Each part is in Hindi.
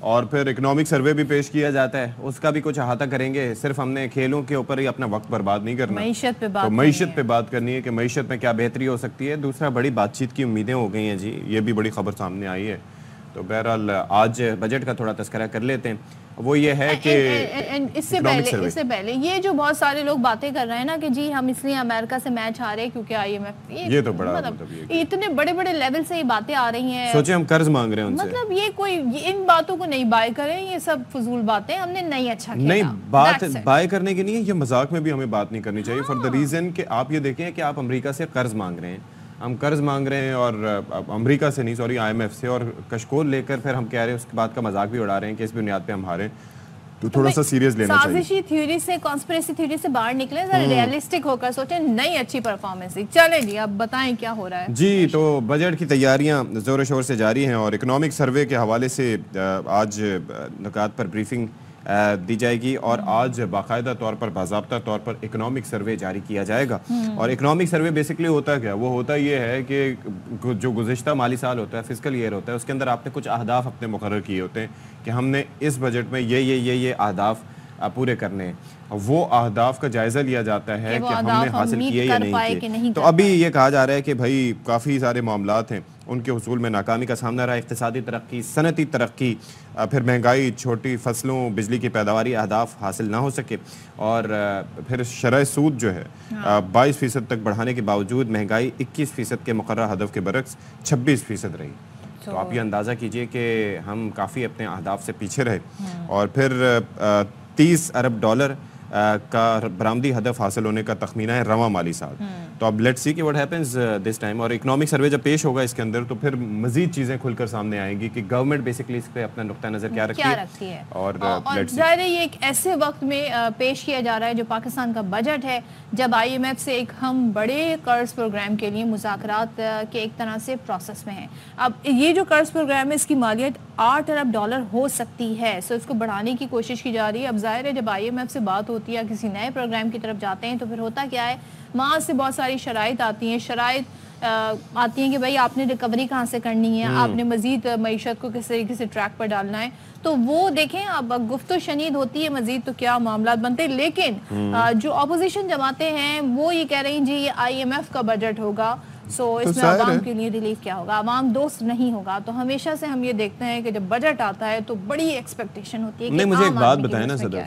और फिर इकोनॉमिक सर्वे भी पेश किया जाता है, उसका भी कुछ अहाता करेंगे। सिर्फ हमने खेलों के ऊपर ही अपना वक्त बर्बाद नहीं करना, मईशत पे बात करनी है कि मईशत में क्या बेहतरी हो सकती है। दूसरा, बड़ी बातचीत की उम्मीदें हो गई हैं जी, ये भी बड़ी खबर सामने आई है। तो बहरहाल आज बजट का थोड़ा तस्करा कर लेते हैं। वो ये है कि इससे पहले ये जो बहुत सारे लोग बातें कर रहे हैं ना कि जी हम इसलिए अमेरिका से मैच हारे हैं क्योंकि IMF, ये तो बड़ा मतलब इतने बड़े बड़े लेवल से ये बातें आ रही हैं। सोचे हम कर्ज मांग रहे हैं उनसे, मतलब ये कोई इन बातों को नहीं बाय करें, ये सब फजूल बातें, हमने नहीं अच्छा किया। नहीं, बात बाय करने की नहीं है, ये मजाक में भी हमें बात नहीं करनी चाहिए फॉर द रीजन कि आप ये देखें कि आप अमेरिका से कर्ज मांग रहे हैं, हम कर्ज मांग रहे हैं और अमेरिका से नहीं, सॉरी IMF से, और कशकोल लेकर फिर हम कह रहे हैं, उसके बाद का मजाक भी उड़ा रहे हैं कि इस बुनियाद पे हम हारे। तो थोड़ा सा सीरियस लेना चाहिए। साजिशी थ्योरी से, कॉन्स्पिरेसी थ्योरी से बाहर निकले, जरा रियलिस्टिक होकर सोचें। नहीं अच्छी परफॉर्मेंस थी। चलें जी, अब बताएं क्या हो रहा है जी। तो बजट की तैयारियां जोर शोर से जारी हैं और इकोनॉमिक सर्वे के हवाले से आज नुकात पर ब्रीफिंग दी जाएगी और आज बाकायदा तौर पर, बाज़ाब्ता तौर पर इकोनॉमिक सर्वे जारी किया जाएगा। और इकोनॉमिक सर्वे बेसिकली होता क्या, वो होता ये है कि जो गुज़िश्ता माली साल होता है, फिस्कल ईयर होता है, उसके अंदर आपने कुछ अहदाफ अपने मुकर्रर किए होते हैं कि हमने इस बजट में ये अहदाफ पूरे करने हैं। वो अहदाफ का जायजा लिया जाता है कि हमने हासिल किए या नहीं किए। तो अभी ये कहा जा रहा है कि भाई काफ़ी सारे मामलात हैं, उनके हुसूल में नाकामी का सामना रहा। इक़्तिसादी तरक्की, सनती तरक्की, फिर महंगाई, छोटी फसलों, बिजली की पैदावारी अहदाफ हासिल ना हो सके, और फिर शरह सूद जो है 22% तक बढ़ाने के बावजूद महंगाई 21% के मुकर्रर हदफ के बरक्स 26% रही। तो आप ये अंदाज़ा कीजिए कि हम काफ़ी अपने अहदाफ से पीछे रहे। और फिर $30 अरब का बरामदी हदफ हासिल होने का तखमीना है रवां माली साल। तो अब लेट्स सी कि व्हाट हैपेंस दिस टाइम। और इकोनॉमिक सर्वे जब पेश होगा इसके अंदर, तो फिर मजीद चीज़ें खुलकर सामने आएंगी कि गवर्नमेंट बेसिकली इस पे अपना नुक्ता नज़र क्या रखती है। और ज़ाहिर है ये एक ऐसे वक्त में पेश किया जा रहा है जो पाकिस्तान का बजट है, जब IMF से एक हम बड़े कर्ज प्रोग्राम के लिए मुज़ाकरात के एक तरह से प्रोसेस में हैं। अब ये जो कर्ज प्रोग्राम है, इसकी मालियत $8 अरब हो सकती है। सो इसको बढ़ाने की कोशिश की जा रही है। अब जाहिर है जब IMF से बात होती है, किसी नए प्रोग्राम की तरफ जाते हैं, तो फिर होता क्या है, वहाँ से बहुत सारी शराइत आती हैं। आती हैं कि भाई आपने रिकवरी कहाँ से करनी है, आपने मजीद मईशत को किस तरीके से ट्रैक पर डालना है। तो वो देखें, अब गुफ्तो शनीद होती है मजीद तो क्या मामला बनते हैं। लेकिन जो अपोजिशन जमाते हैं वो ये कह रही हैं जी ये IMF का बजट होगा, सो इसमें आवाम के लिए रिलीफ क्या होगा, आवाम दोस्त नहीं होगा। तो हमेशा से हम ये देखते हैं कि जब बजट आता है तो बड़ी एक्सपेक्टेशन होती है कि नहीं, मुझे एक बात बताएं ना सदर,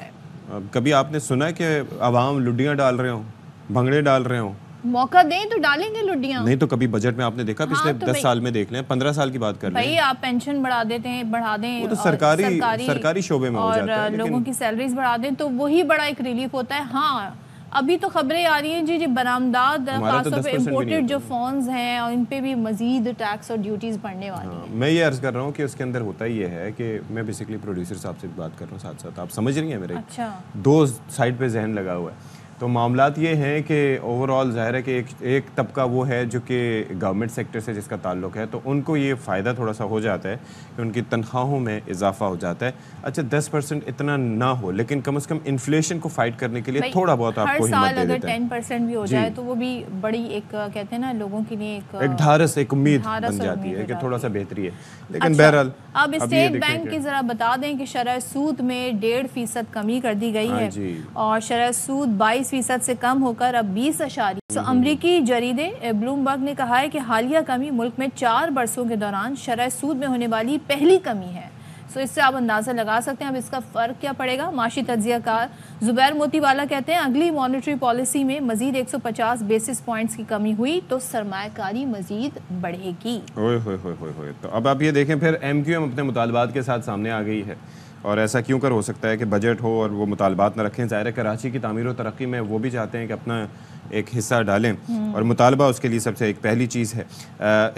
कभी आपने सुना है कि आवाम लुड्डियाँ डाल रहे हो, भंगड़े डाल रहे हो? मौका दें तो डालेंगे लुड्डियाँ। नहीं तो कभी बजट में आपने देखा? पिछले 10 साल में देख लें, 15 साल की बात कर लें। भाई आप पेंशन बढ़ा देते हैं, बढ़ा दें, वो तो सरकारी शोबे में हो जाता है, और लोगों की सैलरीज बढ़ा दें तो वही बड़ा एक रिलीफ होता है। हाँ, अभी तो खबरें आ रही हैं जी बरामदाद खासतौर पे इम्पोर्टेड जो फॉर्म्स हैं और इन पे भी मजीद टैक्स और ड्यूटीज बढ़ने वाली हैं। मैं ये अर्ज कर रहा हूँ कि उसके अंदर होता ये है कि मैं बेसिकली प्रोड्यूसर साहब से बात कर रहा हूँ साथ साथ, आप समझ रही हैं मेरे? अच्छा, दो साइड पे जहन लगा हुआ है। तो मामलात ये हैं कि ओवरऑल ज़ाहिर है कि एक तबका वो है जो कि गवर्नमेंट सेक्टर से जिसका ताल्लुक है, तो उनको ये फ़ायदा थोड़ा सा हो जाता है कि उनकी तनख्वाहों में इजाफा हो जाता है। अच्छा 10% इतना ना हो, लेकिन कम से कम इन्फ्लेशन को फाइट करने के लिए थोड़ा बहुत आपको हिम्मत दे देता है। 10% भी हो जाए तो वो भी बड़ी एक कहते हैं ना लोगों के लिए एक ढारस, एक उम्मीद बन जाती है कि थोड़ा सा बेहतरी है। लेकिन बहरहाल अब स्टेट बैंक की जरा बता दें कि शरह सूद में 1.5% कमी कर दी गई है और शरह सूद 22% से कम होकर अब 20.। अमरीकी जरीदे ब्लूमबर्ग ने कहा है कि हालिया कमी मुल्क में 4 बरसों के दौरान शरह सूद में होने वाली पहली कमी है। सो इससे आप अंदाज़ा लगा सकते हैं अब इसका फ़र्क क्या पड़ेगा। माशी तज्ज़ियाकार ज़ुबैर मोतीवाला कहते हैं अगली मॉनेटरी पॉलिसी में मजीद 150 बेसिस पॉइंट्स की कमी हुई तो सरमायाकारी मजीद बढ़ेगी। तो अब आप ये देखें, फिर MQM अपने मुतालबात के साथ सामने आ गई है। और ऐसा क्यों कर हो सकता है कि बजट हो और वो मुतालबात न रखें? ज़ाहिर है कराची की तामीर व तरक्की में वो भी चाहते हैं कि अपना एक हिस्सा डालें और मुतालबा उसके लिए सबसे एक पहली चीज़ है।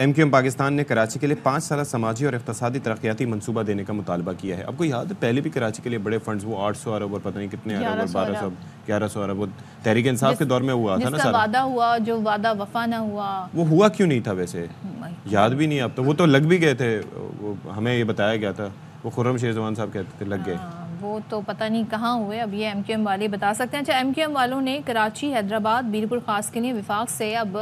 MQM पाकिस्तान ने कराची के लिए 5 साल समाजी और इक़्तिसादी तरक्याती मनसूबा देने का मुतालबा किया है। आपको याद है पहले भी कराची के लिए बड़े फंड्स, वो 800 अरब और पता नहीं कितने अरब और 1100 अरब, वो तहरीक इंसाफ के दौर में हुआ था ना सारा वादा हुआ, जो वादा वफा ना हुआ, वो हुआ क्यों नहीं था? वैसे याद भी नहीं अब तो। वो तो लग भी गए थे, वो हमें ये बताया गया था, वो खुर्रम शेरजवान साहब कहते थे लग गए। वो तो पता नहीं कहाँ हुए, अब ये MQM वाले बता सकते हैं। अच्छा, MQM वालों ने कराची, हैदराबाद, बीरपुर खास के लिए विफाक से अब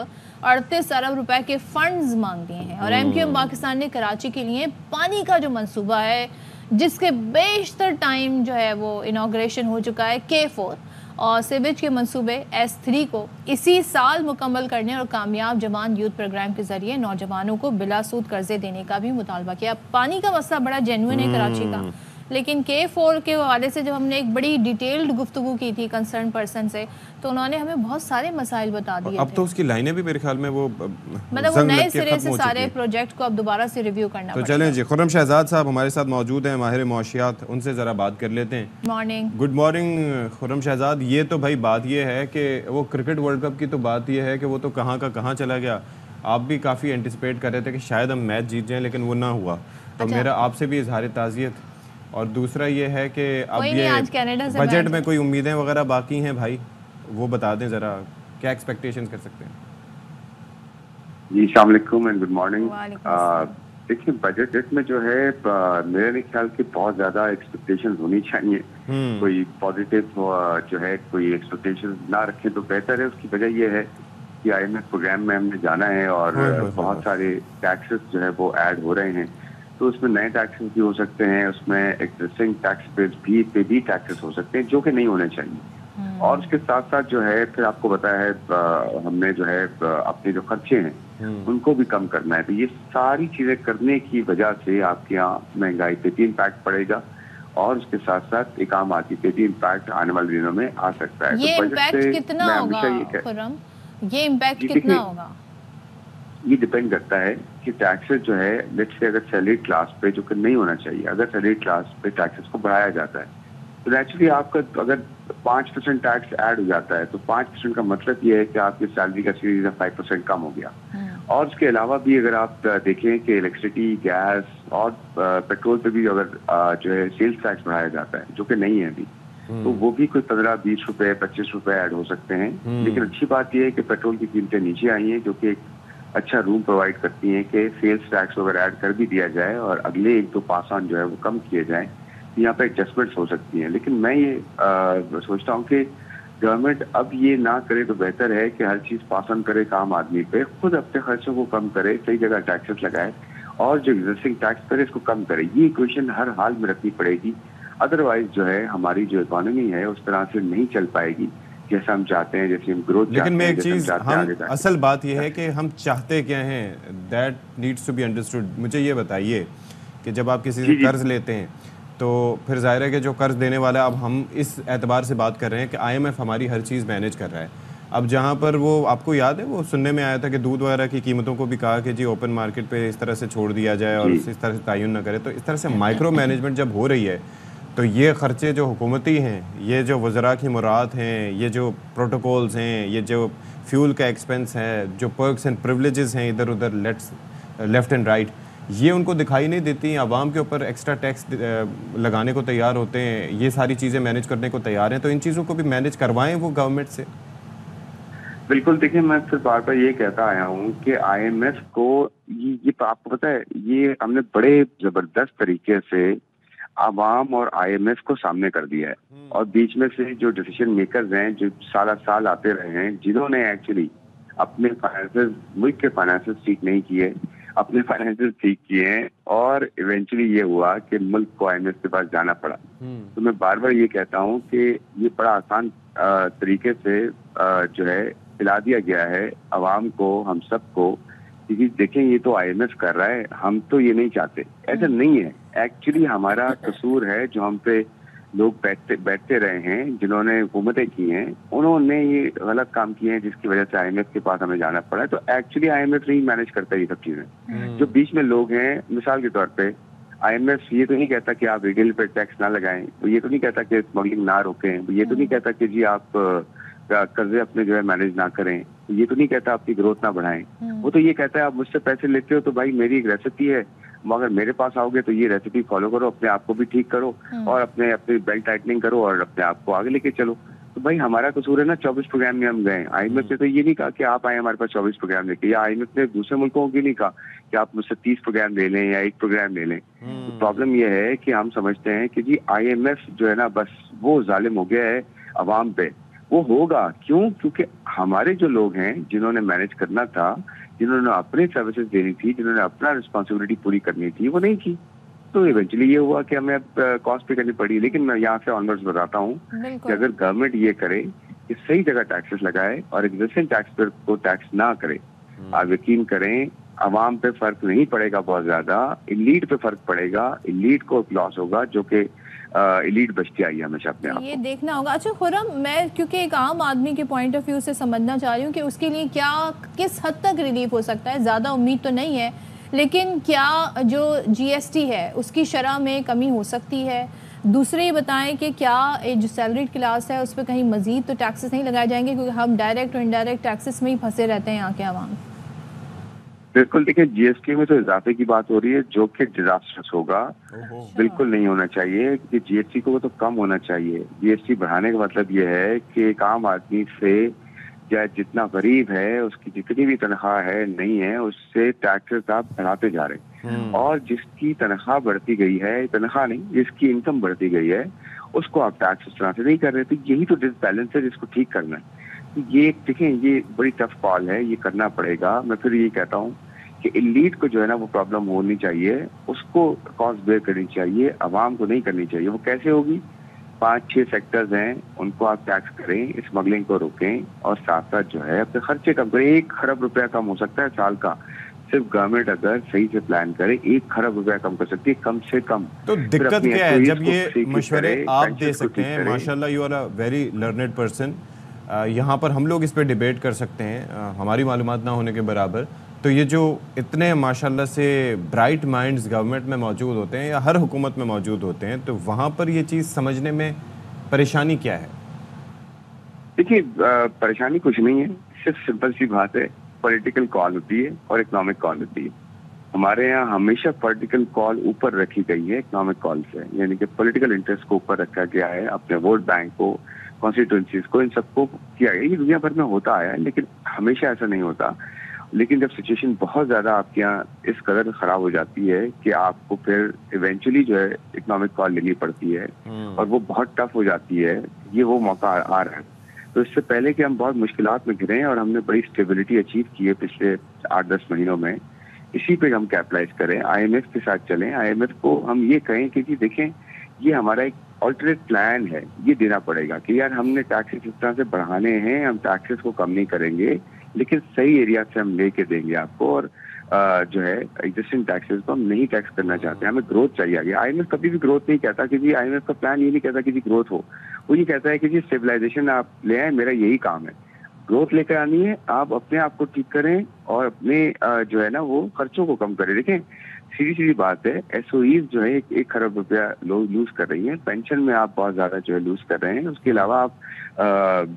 38 अरब रुपए के फंड्स मांग दिए हैं और MQM पाकिस्तान ने कराची के लिए पानी का जो मंसूबा है जिसके बेशतर टाइम जो है वो इनाग्रेशन हो चुका है K4 और सिविज के मंसूबे S3 को इसी साल मुकम्मल करने और कामयाब जवान यूथ प्रोग्राम के जरिए नौजवानों को बिला सूद कर्जे देने का भी मुतालबा किया। पानी का मसला बड़ा जेन्युइन है कराची का, लेकिन K4 के हवाले से जब हमने एक बड़ी डिटेल्ड गुफ्तगू की थी कंसर्न पर्सन से, तो उन्होंने हमें बहुत सारे मसाइल बता दिए अब तो उसकी लाइनें भी मेरे ख्याल में वो मतलब वो नए सिरे से सारे प्रोजेक्ट को अब दोबारा से रिव्यू करना तो चलें जी, खुर्रम शहजाद साहब हमारे साथ मौजूद हैं, माहिर मौशियात, उनसे ज़रा बात कर लेते हैं। Morning. Good morning Khurram Shahzad. ये तो भाई बात ये है कि वो क्रिकेट वर्ल्ड कप की तो बात ये है कि वो तो कहाँ का कहाँ चला गया। आप भी काफ़ी एंटिसिपेट कर रहे थे कि शायद हम मैच जीत जाएं, लेकिन वो ना हुआ। तो मेरा आपसे भी इजहार ताज़ियत, और दूसरा ये है कि अब ये बजट में कोई उम्मीदें वगैरह बाकी हैं भाई, वो बता दें ज़रा, क्या एक्सपेक्टेशन कर सकते हैं? जी अस्सलाम वालेकुम एंड गुड मॉर्निंग। देखिए बजट में जो है मेरे ख्याल की बहुत ज़्यादा एक्सपेक्टेशन होनी चाहिए। कोई पॉजिटिव जो है कोई एक्सपेक्टेशन ना रखें तो बेहतर है। उसकी वजह ये है कि IMF प्रोग्राम में हमने जाना है और बहुत सारे टैक्सेस जो है वो ऐड हो रहे हैं, तो उसमें नए टैक्सेस भी हो सकते हैं, उसमें एग्जिस्टिंग टैक्स पे भी टैक्सेस हो सकते हैं जो कि नहीं होने चाहिए। और उसके साथ साथ जो है फिर आपको बताया है हमने जो है अपने जो खर्चे हैं उनको भी कम करना है। तो ये सारी चीजें करने की वजह से आपके यहाँ महंगाई पे भी इम्पैक्ट पड़ेगा और उसके साथ साथ एक आम आदमी पे भी इम्पैक्ट आने वाले दिनों में आ सकता है। ये इम्पैक्ट कितना होगा? ये इम्पैक्ट कितना होगा? ये डिपेंड करता है कि टैक्सेस जो है लेट्स से अगर सैलरी क्लास पे जो कि नहीं होना चाहिए, अगर सैलरी क्लास पे टैक्सेस को बढ़ाया जाता है तो नेचुरली आपका अगर 5% टैक्स ऐड हो जाता है तो 5% का मतलब ये है कि आपकी सैलरी का सीरीज 5% कम हो गया। और उसके अलावा भी अगर आप देखें कि इलेक्ट्रिसिटी, गैस और पेट्रोल पे भी अगर जो है सेल्स टैक्स बढ़ाया जाता है जो कि नहीं है अभी, तो वो भी कोई 15-20 रुपए 25 रुपए ऐड हो सकते हैं। लेकिन अच्छी बात यह है कि पेट्रोल की कीमतें नीचे आई हैं, जो कि एक अच्छा रूम प्रोवाइड करती हैं कि सेल्स टैक्स वगैरह ऐड कर भी दिया जाए और अगले 1-2 पास ऑन जो है वो कम किए जाएं, तो यहाँ पे एडजस्टमेंट्स हो सकती हैं। लेकिन मैं ये सोचता हूँ कि गवर्नमेंट अब ये ना करे तो बेहतर है कि हर चीज़ पास ऑन करे काम आदमी पे, खुद अपने खर्चों को कम करे, सही जगह टैक्सेस लगाए और जो एग्जिस्टिंग टैक्स करे इसको कम करे। ये इक्वेशन हर हाल में रखनी पड़ेगी, अदरवाइज जो है हमारी जो इकोनॉमी है उस तरह से नहीं चल पाएगी जैसा हम चाहते हैं, जैसे हम ग्रोथ। लेकिन मैं एक चीज असल बात यह है कि हम चाहते क्या हैं, that needs to be understood. मुझे ये बताइए कि जब आप किसी से कर्ज लेते हैं तो फिर जाहिर है कि जो कर्ज देने वाला है, अब हम इस एतबार से बात कर रहे हैं कि IMF हमारी हर चीज़ मैनेज कर रहा है। अब जहाँ पर वो आपको याद है वो सुनने में आया था कि दूध वगैरह की कीमतों को भी कहा कि जी ओपन मार्केट पे इस तरह से छोड़ दिया जाए और इस तरह से तयन ना करे। तो इस तरह से माइक्रो मैनेजमेंट जब हो रही है तो ये खर्चे जो हुकूमती हैं, ये जो वज़रा की मुराद हैं, ये जो प्रोटोकॉल्स हैं, ये जो फ्यूल का एक्सपेंस है, जो पर्क्स एंड प्रिविलेजेस हैं इधर उधर लेफ्ट एंड राइट, ये उनको दिखाई नहीं देती। आवाम के ऊपर एक्स्ट्रा टैक्स लगाने को तैयार होते हैं, ये सारी चीज़ें मैनेज करने को तैयार हैं। तो इन चीज़ों को भी मैनेज करवाएं वो गवर्नमेंट से। बिल्कुल, देखिए मैं फिर बार बार ये कहता आया हूँ कि IMF को ये आपको पता है, ये हमने बड़े ज़बरदस्त तरीके से आवाम और IMF को सामने कर दिया है और बीच में से जो डिसीजन मेकर्स हैं जो साल आते रहे हैं, जिन्होंने एक्चुअली अपने फाइनेंसेस, मुल्क के फाइनेंसेस ठीक नहीं किए, अपने फाइनेंसेस ठीक किए हैं और इवेंचुअली ये हुआ कि मुल्क को IMF के पास जाना पड़ा। तो मैं बार बार ये कहता हूँ कि ये बड़ा आसान तरीके से जो है पिला दिया गया है आवाम को, हम सबको, क्योंकि देखें ये तो IMF कर रहा है, हम तो ये नहीं चाहते। ऐसा नहीं है, एक्चुअली हमारा कसूर है जो हम पे लोग बैठते रहे हैं, जिन्होंने हुकूमतें की हैं, उन्होंने ये गलत काम किए हैं जिसकी वजह से IMF के पास हमें जाना पड़ा है। तो एक्चुअली IMF नहीं मैनेज करता ये सब चीजें। जो बीच में लोग हैं, मिसाल के तौर पे IMF ये तो नहीं कहता कि आप रिटेल पे टैक्स ना लगाएं, तो ये तो नहीं कहता कि स्मगलिंग ना रोकें, ये तो नहीं कहता कि जी आप कर्जे अपने जो है मैनेज ना करें, ये तो नहीं कहता आपकी ग्रोथ ना बढ़ाएं। वो तो ये कहता है आप मुझसे पैसे लेते हो तो भाई मेरी एक रेसिपी है, मगर मेरे पास आओगे तो ये रेसिपी फॉलो करो, अपने आप को भी ठीक करो और अपने बेल्ट टाइटनिंग करो और अपने आप को आगे लेके चलो। तो भाई हमारा कसूर है ना, 24 प्रोग्राम में हम गए। IMF ने तो ये नहीं कहा कि आप आए हमारे पास 24 प्रोग्राम लेके, या IMF ने दूसरे मुल्कों को नहीं कहा कि आप मुझसे 30 प्रोग्राम ले लें या 1 प्रोग्राम ले लें। तो प्रॉब्लम यह है कि हम समझते हैं कि जी IMF जो है ना बस वो जालिम हो गया है अवाम पे। वो होगा क्यों? क्योंकि हमारे जो लोग हैं जिन्होंने मैनेज करना था, जिन्होंने अपनी सर्विसेज देनी थी, जिन्होंने अपना रिस्पॉन्सिबिलिटी पूरी करनी थी, वो नहीं की। तो इवेंचुअली ये हुआ कि हमें अब कॉस्ट पे करनी पड़ी। लेकिन मैं यहाँ से ऑनवर्ड्स बताता हूँ कि अगर गवर्नमेंट ये करे कि सही जगह टैक्सेस लगाए और एग्जिस्टिंग टैक्स पर को टैक्स ना करे, आप यकीन करें अवाम पे फर्क नहीं पड़ेगा बहुत ज्यादा, इलीट पे फर्क पड़ेगा, इलीट को लॉस होगा जो कि इलीट बचती आई है हमेशा अपने आप ये को। देखना होगा। अच्छा खुर्रम, मैं क्योंकि एक आम आदमी के पॉइंट ऑफ व्यू से समझना चाह रही हूँ कि उसके लिए क्या किस हद तक रिलीफ हो सकता है। ज़्यादा उम्मीद तो नहीं है, लेकिन क्या जो जीएसटी है उसकी शरह में कमी हो सकती है? दूसरे ये बताएं कि क्या जो सैलरीड क्लास है उस पर कहीं मजीद तो टैक्सेस नहीं लगाए जाएंगे, क्योंकि हम डायरेक्ट और इनडायरेक्ट टैक्सेस में ही फंसे रहते हैं यहाँ के आवाम। बिल्कुल, देखिए जीएसटी में तो इजाफे की बात हो रही है जो कि डिजास्टर्स होगा, बिल्कुल नहीं होना चाहिए कि जीएसटी को तो कम होना चाहिए। जीएसटी बढ़ाने का मतलब ये है कि एक आम आदमी से या जितना गरीब है उसकी जितनी भी तनख्वाह है नहीं है उससे टैक्सेस आप बढ़ाते जा रहे हैं, और जिसकी तनख्वाह बढ़ती गई है, तनख्वाह नहीं जिसकी इनकम बढ़ती गई है उसको आप टैक्स उस तरह से नहीं कर रहे। तो यही तो डिसबैलेंस है जिसको ठीक करना है। ये देखें, ये बड़ी टफ कॉल है, ये करना पड़ेगा। मैं फिर ये कहता हूँ कि इलीट को जो है ना वो प्रॉब्लम होनी चाहिए, उसको कॉस्ट बेयर करनी चाहिए, अवाम को नहीं करनी चाहिए। वो कैसे होगी? 5-6 सेक्टर्स हैं, उनको आप टैक्स करें, स्मगलिंग को रोकें और साथ साथ जो है अपने खर्चे कम करें। 1 खरब रुपया कम हो सकता है साल का, सिर्फ गवर्नमेंट अगर सही से प्लान करे 1 खरब रुपया कम कर सकती है कम से कम। तो दिक्कत क्या है जब ये मशवरे आप दे सकते हैं? माशाल्लाह you are a very learned person. यहाँ पर हम लोग इस पर डिबेट कर सकते हैं, हमारी मालूमात ना होने के बराबर। तो ये जो इतने माशाल्लाह से ब्राइट माइंड्स गवर्नमेंट में मौजूद होते हैं या हर हुकूमत में मौजूद होते हैं, तो वहाँ पर ये चीज़ समझने में परेशानी क्या है? देखिए, परेशानी कुछ नहीं है, सिर्फ सिंपल सी बात है, पॉलिटिकल कॉल होती है और इकोनॉमिक कॉल होती है। हमारे यहाँ हमेशा पॉलिटिकल कॉल ऊपर रखी गई है इकोनॉमिक कॉल से, यानी कि पॉलिटिकल इंटरेस्ट को ऊपर रखा गया है, अपने वोट बैंक को, कॉन्स्टिट्यूंसीज को, इन सबको किया गया। ये दुनिया भर में होता आया है, लेकिन हमेशा ऐसा नहीं होता। लेकिन जब सिचुएशन बहुत ज्यादा आपके यहाँ इस कदर खराब हो जाती है कि आपको फिर इवेंचुअली जो है इकोनॉमिक कॉल लेनी पड़ती है और वो बहुत टफ हो जाती है, ये वो मौका आ रहा है। तो इससे पहले कि हम बहुत मुश्किलात में घिरे और हमने बड़ी स्टेबिलिटी अचीव की है पिछले 8-10 महीनों में, इसी पे हम कैपिटलाइज करें, आईएमएफ के साथ चलें। आईएमएफ को हम ये कहें कि जी देखें, ये हमारा एक ऑल्टरनेट प्लान है, ये देना पड़ेगा कि यार हमने टैक्सेस इस तरह से बढ़ाने हैं, हम टैक्सेस को कम नहीं करेंगे, लेकिन सही एरिया से हम लेके देंगे आपको, और जो है एग्जिस्टिंग टैक्सेस को हम नहीं टैक्स करना चाहते हैं, हमें ग्रोथ चाहिए आगे। आईएमएफ कभी भी ग्रोथ नहीं कहता कि जी, आईएमएफ का प्लान ये नहीं कहता कि जी ग्रोथ हो, वो ये कहता है कि जी स्टेबलाइजेशन आप ले आए, मेरा यही काम है, ग्रोथ लेकर आनी है, आप अपने आप को ठीक करें और अपने जो है ना वो खर्चों को कम करें। देखें, सीधी सीधी बात है, एसओईज जो है 1 खरब रुपया लूज कर रही हैं, पेंशन में आप बहुत ज्यादा जो है लूज कर रहे हैं, उसके अलावा आप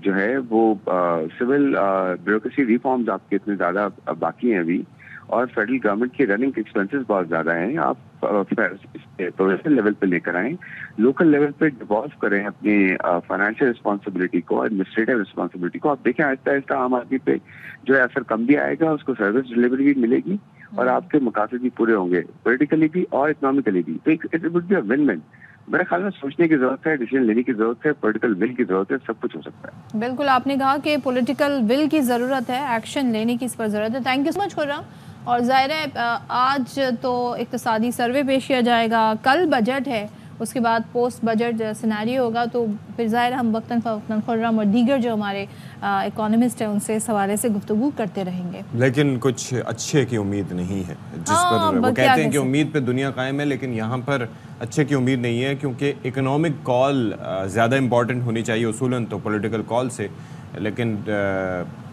जो है वो सिविल ब्यूरोक्रेसी रिफॉर्म्स आपके इतने ज्यादा बाकी हैं अभी, और फेडरल गवर्नमेंट के रनिंग एक्सपेंसेस बहुत ज्यादा हैं। आप प्रोविंशियल लेवल पे लेकर आए, लोकल लेवल पे डिवॉल्व करें अपनी फाइनेंशियल रिस्पॉन्सिबिलिटी को, एडमिनिस्ट्रेटिव रिस्पॉन्सिबिलिटी को। आप देखें आहिस्ता आहिस्ता आम आदमी पे जो है असर कम भी आएगा, उसको सर्विस डिलीवरी भी मिलेगी और आपके मकासद भी पूरे होंगे, पॉलिटिकली भी और इकोनॉमिकली भी। तो it would be a win win. मेरे ख्याल में सोचने की जरूरत है, डिसीजन लेने की जरूरत है, पॉलिटिकल विल की जरूरत है, सब कुछ हो सकता है। बिल्कुल, आपने कहा कि पॉलिटिकल विल की ज़रूरत है, एक्शन लेने की इस पर ज़रूरत है। Thank you so much Khurram. और ज़ाहिर है आज तो इक्तिसादी सर्वे पेश किया जाएगा, कल बजट है, उसके बाद पोस्ट बजट सिनेरियो होगा, तो फिर ज़ाहिर हम वक्तन फ़वक्तन खुर्रम और दीगर जो हमारे इकोनॉमिस्ट हैं उनसे इस हवाले से गुफ्तगू करते रहेंगे। लेकिन कुछ अच्छे की उम्मीद नहीं है, जिस पर वो कहते हैं कि उम्मीद पे दुनिया कायम है, लेकिन यहाँ पर अच्छे की उम्मीद नहीं है, क्योंकि इकोनॉमिक कॉल ज़्यादा इंपॉर्टेंट होनी चाहिए उसूलन तो पॉलिटिकल कॉल से। लेकिन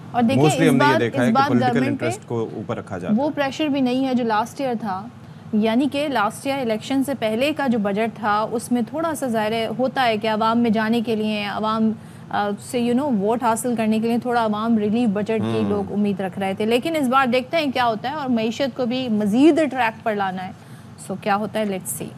और देखिए हमने ये देखा है कि पॉलिटिकल इंटरेस्ट को ऊपर रखा जाता है। वो प्रेशर भी नहीं है जो लास्ट ईयर था, यानी कि लास्ट ईयर इलेक्शन से पहले का जो बजट था उसमें थोड़ा सा ज़ाहिर होता है कि आवाम में जाने के लिए, आवाम से वोट हासिल करने के लिए थोड़ा आवाम रिलीफ बजट की लोग उम्मीद रख रहे थे। लेकिन इस बार देखते हैं क्या होता है, और मईशत को भी मज़ीद ट्रैक पर लाना है। सो क्या होता है, लेट्स सी।